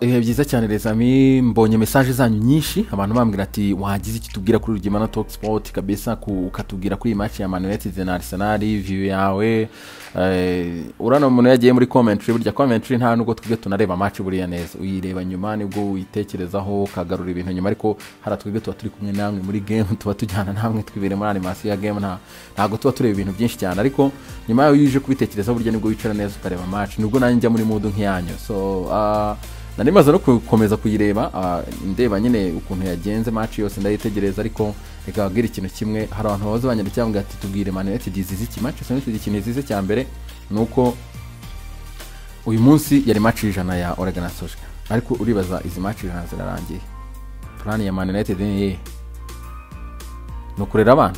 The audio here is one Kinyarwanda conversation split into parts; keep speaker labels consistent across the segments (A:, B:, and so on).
A: Ibihe byiza cyane rezami, mbonye message zanyu nyinshi abantu bambwira ati wagize iki tubwira kuri Rugimana Talk Sport kabisa ukatubwira kuri match ya Man United na Arsenal view yawe. Urana umuntu yagiye muri commentary, burya commentary nta nubwo twebwe tunareba match buriya neza, uyireba nyuma nibwo uyitekerezaho kagarura ibintu nyuma, ariko haratwebwe tuba turi kumwe namwe muri game, tuba tujyana namwe twibere muri animation ya game, ntago tuba tureba ibintu byinshi cyane, ariko nyuma yaho yuje kubitekereza burya nibwo wicara neza ukareba match, nibwo nanjye njya muri mood nk'iyanyu. So nari maze no gukomeza kuyireba, ndeba nyine ukuntu yagenze match yose ndayitegereza, ariko ikababwira ikintu kimwe. Hari abantu baza banyandika cyangwa ati tubwire Man United izize iki match. So United ikintu izize cya mbere nuko uyu munsi yari match ijana ya Ole Gunnar Solskjaer, ariko uribaza izi match ijana zirarangiye, plan ya Man United ni no kurera abana.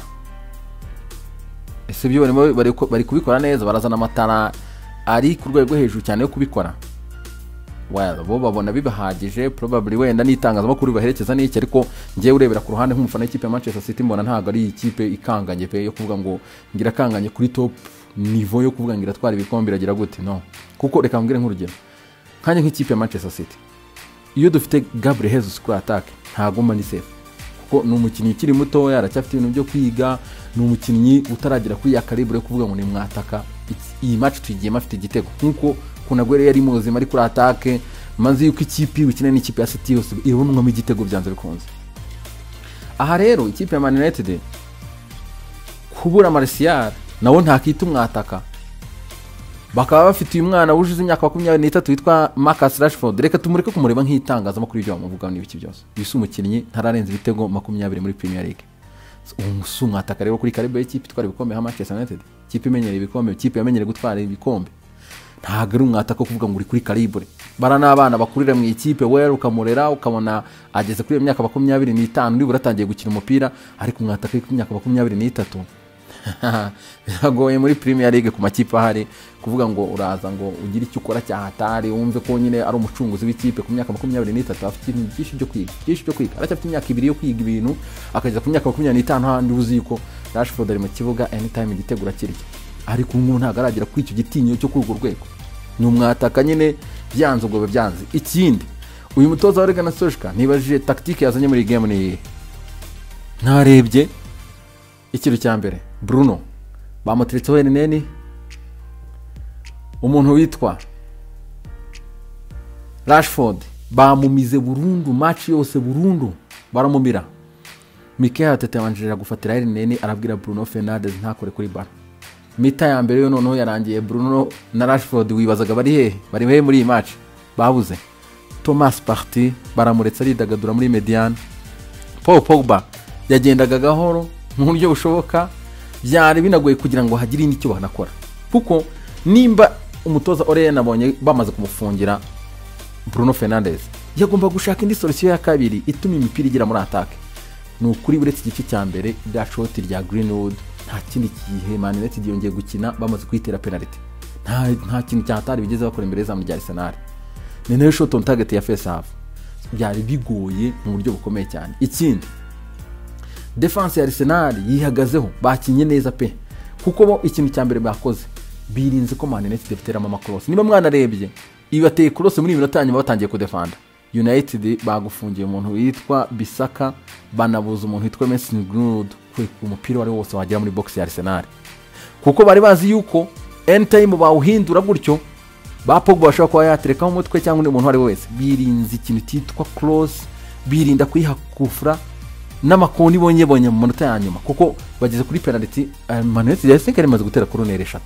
A: Ese byo bari kubikora neza, barazana amatara ari ku rwego hejuru cyane yo kubikora. Well, bo babona bibahagije, probably wenda n'itangazamakuru baherekeza n'iki, ariko ngiye urebera ku ruhande nk'umufana w'ikipe ya Manchester City mbona ntago ari ikipe ikanganye pe yo kuvuga ngo ngira kanganye kuri top niveau yo kuvuga ngira twari ibikombe iragira gute. No, kuko reka mbwire nk'urugero kanye nk'ikipe ya Manchester City, iyo dufite Gabriel Jesus ku attack ntago mba ni safe, kuko ni umukinnyi ukiri muto aracyafite ibintu byo kwiga, ni umukinnyi utaragira kuri ya calibre yo kuvuga ngo ni mwataka. Iyi match tugiye mafite igitego nkuko kunagwere yari muzima ari kuri attack, manzi yuko ikipe ukina n'ikipe ya City yose irunwa mu igitego byanze bikunze. Aha rero ikipe ya Man United kubura Martial nawo ntakita umwataka, bakaba bafite uyu mwana wujuze imyaka 23 witwa Marcus Rashford. Reka tumureke kumureba nk'itangazamakuru ibyo bamuvuga n'ibiki byose, bisu umukinnyi ntararenze ibitego 20 muri Premier League. Umwataka rero kuri calibre y'ikipe twari ibikombe ha Manchester United, ikipe imenyereye ibikombe, ikipe yamenyereye gutwara ibikombe, ntago ari umwataka kuvuga ngo uri kuri calibre. Bara n'abana bakurira mu ikipe wewe ukamurera ukabona ageze kuri imyaka 25 ndi buratangiye gukina umupira, ariko umwataka ku myaka 23 biragoye muri Premier League ku makipe ahari kuvuga ngo uraza ngo ugire icyo ukora cyahatari wumve ko nyine ari umucunguzi w'ikipe ku myaka 23 afite ibintu byinshi byo kwiga, aracyafite imyaka 2 yo kwiga ibintu, akageza ku myaka 25 handi uzi ko Rashford ari mu kibuga anytime igitegura kirya, ariko umuntu ntago aragira kuri icyo gitinyo cyo kurwo rwego. Ni umwataka nyine byanze ubwo byanze. Ikindi uyu mutoza wa Ole Gunnar Solskjaer nibajije tactique yazanye muri game ni narebye ikintu cya mbere, Bruno bamuteretseho Eneneni, umuntu witwa Rashford bamumize burundu, match yose burundu baramumira. Mikel Arteta yabanjira gufatira Eneneni, arabwira Bruno Fernandes ntakore kuri bar. Mita ya mbere yo noneho yarangiye Bruno na Rashford wibazaga bari he muri iyi match, babuze. Thomas Partey baramuretsa aridagadura muri median. Paul Pogba yagendaga gahoro mu buryo bushoboka, byari binagoye kugira ngo hagire n'icyo banakora, kuko nimba umutoza Ole nabonye bamaze kumufungira Bruno Fernandes, yagomba gushaka indi solution ya kabiri ituma imipira igira muri attack. Nukuri buretse igice cya mbere bya shot rya Greenwood, nta kindi gihe Man United yongeye gukina bamaze kwitera penalty, nta kintu cyahatari bigeze bakora imbere y'azamu rya Arsenal. Ni nayo shot on target ya face half, byari bigoye mu buryo bukomeye cyane. Ikindi defense ya Arsenal yihagazeho, bakinye neza pe, kuko bo ikintu cya mbere bakoze birinze ko Man United ifiteramo amakoros. Niba mwana rebye ibateye cross muri minota nyuma batangiye kudefanda, United bagufungiye umuntu witwa Bisaka, banabuza umuntu witwa Mason Greenwood ku umupira wari wose wagera muri box ya Arsenal, kuko bari bazi yuko anytime bawuhindura gutyo ba Pogba bashobora kuba yatereka mu mutwe cyangwa undi muntu wari wese. Birinze ikintu cyitwa cross, birinda kwihakufura n'amakoni bonye mu munota ya nyuma, kuko bageze kuri penalty. Man United yari imaze gutera corner 3,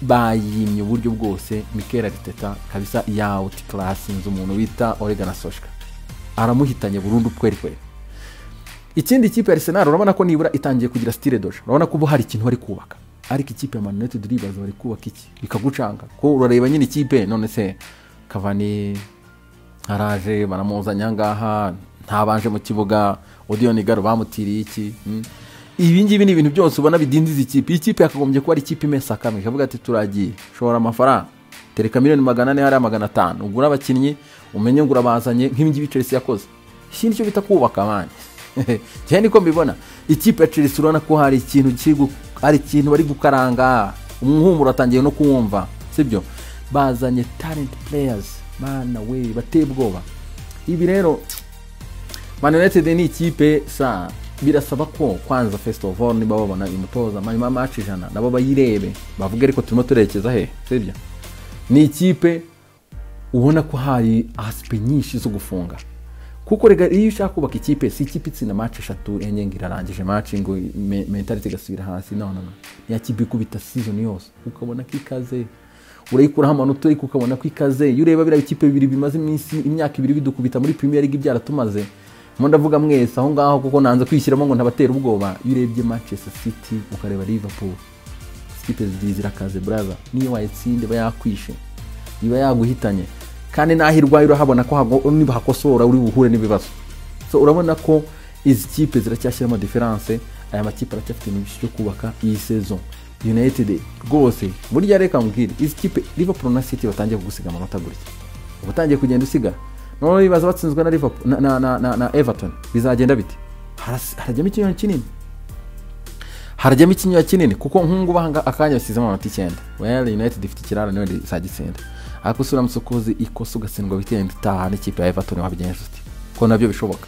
A: bayimye uburyo bwose. Mikel Arteta kabisa ya out class inzu umuntu wita Ole Gunnar Solskjaer aramuhitanye burundu kweri. Ikindi ikipe ya Arsenal urabona ko nibura itangiye kugira style doje, urabona ko bo hari ikintu bari kubaka, ariko ikipe ya Man United ribaza bari kubaka iki bikagucanga, ko urareba nyine ikipe none se Cavani araje baramuzanya ngaha ntabanje mu kibuga, Odion Igalo bamutiriye iki. Ibi ngibi ni ibintu byose ubona bidindiza ikipe yakagombye kuba ari ikipe imesa kamwe, ikavuga ati turagiye shora amafaranga tereka miliyoni 400 hari 500 ugura abakinnyi umenye ngura bazanye nk'ibingi Chelsea yakoze. Ikindi cyo bita kubaka abandi cyane niko mbibona ikipe ya Chelsea urabona ko hari ikintu bari gukaranga, umuhumuro atangiye no kuwumva, sibyo? Bazanye talent players mana we bateye ubwoba. Ibi rero Man United ni ikipe sa birasaba ko kwanza first of all niba babona imutoza manyuma match ijana nabo bayirebe bavuga ariko turimo turekeza he sibyo. Ni ikipe ubona ko hari aspe nyinshi zo gufunga kuko rega iyo ushaka kubaka ikipe si ikipe itsinda match 3 enye ngirarangije match ngo mentality gasubira hasi no. Ni ikipe kubita season yose ukabona ko ikaze urayikura amanota ariko ukabona ko ikaze iyo ureba bira ikipe bibiri bimaze imyaka 2 bidukubita muri Premier League byaratumaze mo ndavuga mwese aho ngaho kuko nanze kwishyiramo ngo ntabatera ubwoba. Iyo urebye Manchester City ukareba Liverpool ikipe zirakaze brother niyo wayitsinde bayakwishe iba yaguhitanye kandi nahirwaye urahabona ko niba hakosora uri buhure n'ibibazo. So urabona ko izi kipe ziracyashyiramo difference. Aya makipe aracyafite ibintu byo kubaka iyi season. United rwose burya reka mbwire izi kipe Liverpool na City batangiye kugusiga amanota gutya ubatangiye kugenda usigara no bibaza batsinzwe na Liverpool na Everton bizagenda bite. Harajyamo ikinyo kinini kuko nkungu bahanga akanya basizemo amanota 9. Well United ifite ikirara niwe izagitsinda ariko usura musokozi ikoso ugatsindwa bitende itaha n'ikipe ya Everton wabigenje uti ko nabyo bishoboka.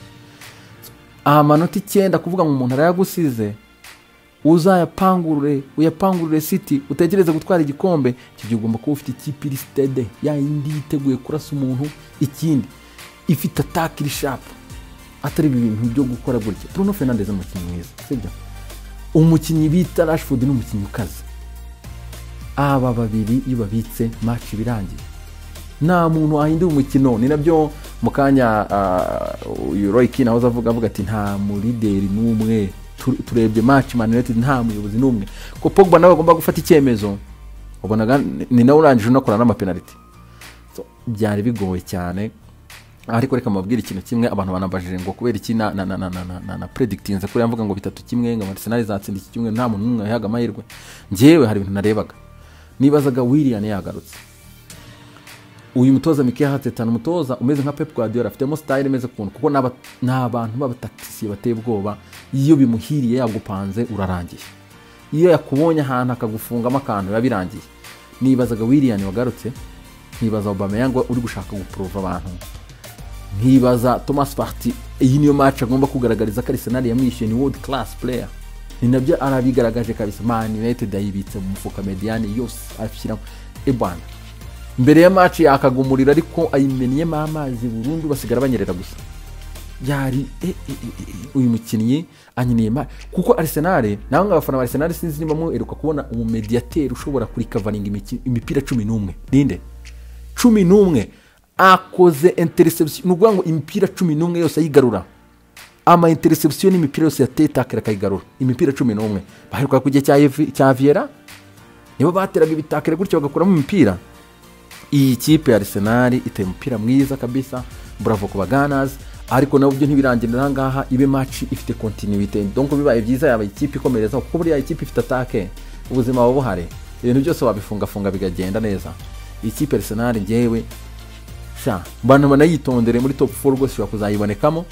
A: Amanota 9 kuvuga ngo umuntu arayagusize uyapangurure City utegereze gutwara igikombe cyo ugomba kuba ufite ikipe iri steady ya indi iteguye kurasa umuntu ikindi ifite attack iri sharp atari ibintu byo gukora gutya. Bruno Fernandes umukinnyi mwiza sibyo umukinnyi bita Rashford n'umukinnyi ukaze aba babiri iyo babitse match birangiye nta muntu ahindura umukino. Ni nabyo mukanya Roy Keane aho avuga ati nta murideri n'umwe turebye match Man United nta muyobozi n'umwe ko Pogba nawe agomba gufata icyemezo ubonaga ni nawe urangije unakora n'ama penalty. So byari bigoye cyane ariko reka mabwira ikintu kimwe abantu banabajije ngo kubera iki na predictinze kuri yamvuga ngo 3-1 ngo Arsenal izatsinda iki kimwe nta muntu n'umwe yahaga amahirwe. Njewe hari ibintu narebaga nibazaga Willian yagarutse uyu mutoza Mikel Arteta umutoza umeze nka Pep Guardiola afitemo style imeze kuko n'abantu b'abataktisi bateye ubwoba. Iyo bimuhiriye yagupanze urarangiye iyo yakubonye ahantu akagufungamo akantu yabirangiye. Nibazaga Willian wagarutse nibaza Aubameyang uri gushaka guprova abantu nkibaza Thomas Partey iyi niyo match agomba kugaragariza ko Arsenal yamwishyuye ni world class player. Ni nabyo arabigaragaje kabisa. Man United yayibitse mu mufuka mediane yose afishyira ebana mbere ya match yakagumurira ariko ayimeniyemo amazi burundu basigara banyerera gusa. Yari uyu mukinnyi anyiniye kuko Arsenal naho ngabafana Arsenal sinzi niba mu eruka kubona umumediateur ushobora kuri covering imipira 11 ninde 11 akoze interception n'ubwo ngo imipira 11 yose ayigarura ama interception n'imipira yose yatetakira kayigarura imipira 11 baheruka kujye cya Vieira nibo bateraga ibitakire gutyo bagakuramo imipira. Iyi kipe ya Arsenal iteye umupira mwiza kabisa bravo ku Gunners ariko nabo byo ntibirangirira ngaha ibe match ifite continuity donc bibaye byiza yaba ikipe ikomereza kuko buri ikipe ifite attaque ubuzima bwo buhare ibintu byose wabifunga bigagenda neza. Iyi kipe Arsenal ngewe bantu banayitondere muri top 4 rwose bakuzayibonekamo.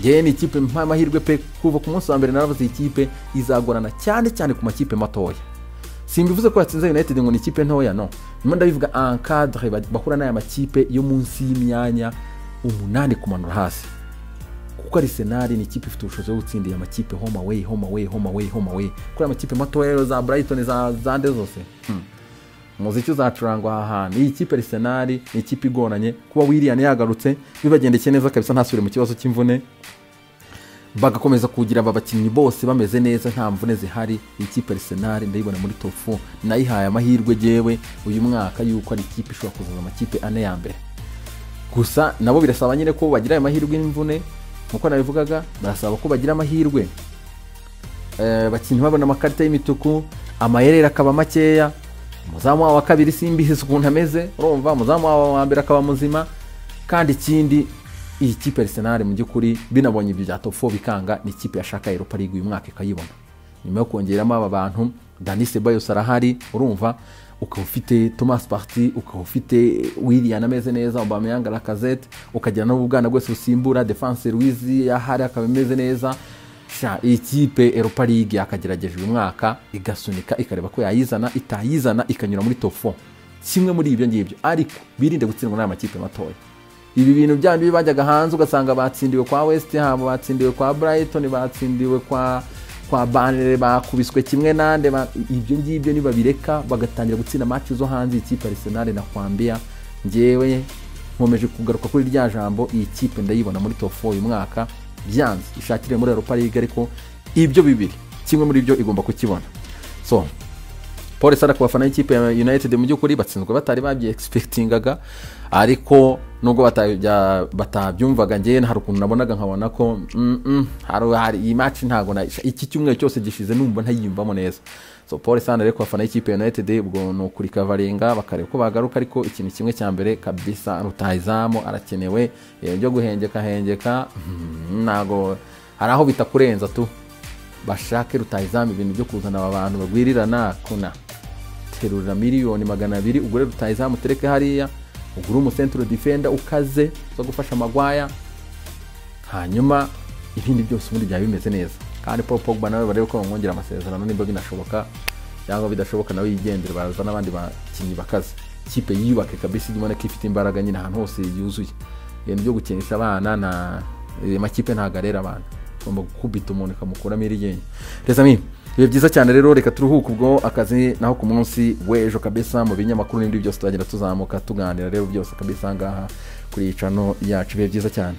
A: Ngewe ni ikipe amahirwe pe kuva ku munsi wa mbere naravuze ikipe izagorana cyane ku makipe matoya. Simbivuze ko yatsinze United ngo ni ikipe ntoya no. Nyuma ndabivuga encadre bakura n'aya makipe yo munsi y'imyanya 8 kumanura hasi. Kuko Arsenal ni ikipe ifite ubushobozi bwo gutsinda amakipe home away. Kuri amakipe matoya za Brighton za zande zose. Muziki uzacurangwa aha. Iyi kipe Arsenal ni ikipe igoranye kuba Willian yagarutse bibagendekeye neza kabisa ntasubire mu kibazo cy'imvune. Bagakomeza kugira abakinnyi bose bameze neza nta mvune zihari. Ikipe Arsenal ndayibona muri top 4 nayihaye amahirwe jewe uyu mwaka yuko ari ikipe ishobora kuzaza amakipe 4 ya mbere. Gusa nabo birasaba nyine ko bagira amahirwe n'imvune nkuko nabivugaga barasaba ko bagira amahirwe bakinnyi babona amakarita y'imituku amayerera akaba makeya. Muzamu wa kabiri simbihise ukuntu ameze urumva muzamu wa mbere akaba muzima kandi ikindi iyi kipe Arsenal mu byukuri binabonye ibyo bya top 4 bikanga ni ikipe yashaka Europa League uyu mwaka ikayibona nyuma yo kongeramo aba bantu. Dani Ceballos arahari urumva ukaba ufite Thomas Partey ukaba ufite Willian ameze neza Aubameyang Lacazette ukagira no ubwana bwose usimbura defense Luiz yahari akaba ameze neza. Iyi kipe Europa League yakagerageje uyu mwaka igasunika ikareba ko yayizana itayizana ikanyura muri top 4 kimwe muri ibyo ngibyo, ariko birinde gutsindwa n'amakipe matoya. Ibi bintu byandi bajyaga hanze ugasanga batsindiwe kwa West Ham, batsindiwe kwa Brighton, batsindiwe kwa Burnley, bakubiswe kimwe nande, ibyo ngibyo niba bireka bagatangira gutsinda match zo hanze. Ikipe Arsenal na kwambia ngewe nkomeje kugaruka kuri rya jambo, iyi kipe ndayibona muri top 4 uyu mwaka byanze, ishakire muri Europa League, ariko ibyo bibiri kimwe muri byo igomba kukibona. So Paul Sara ku bafana y'ikipe ya United mu by'ukuri batsinzwe batari babye expectingaga, ariko nubwo batabyumvaga ngewe hari ukuntu nabonaga nkabona ko hari iyi match ntago iki cyumweru cyose gishize numva ntayiyumvamo neza. So Paul Sara rero ku bafana y'ikipe ya United ubwo no kuri coveringa bakareba ko bagaruka, ariko ikintu kimwe cya mbere kabisa rutahizamu arakenewe, byo guhengeka nago hari aho bitakurenza tu, bashake rutahizamu ibintu byo kuzana abantu bagwirirana kuna terura miliyoni 200 ugure rutahizamu tereke hariya, ugure umu central defender ukaze zo gufasha Maguire, hanyuma ibindi byose ubundi bya bimeze neza. Kandi Paul Pogba nawe barebe ko bamwongera amasezerano nimba binashoboka, cyangwa bidashoboka nawe yigendere baza n'abandi bakinyi bakaze, kipe yiyubake kabisa igimana ko ifite imbaraga nyine ahantu hose yuzuye. Ibintu byo gukinisha abana na makipe ntagarera abantu, ugomba gukubita umuntu kamukuramo irigenye. Reza mi bibe byiza cyane rero, reka turuhuke ubwo akazi naho ku munsi w'ejo kabisa mu binyamakuru n'ibindi byose tugenda tuzamuka tuganira rero byose kabisa ngaha kuri icano yacu. Bibe byiza cyane.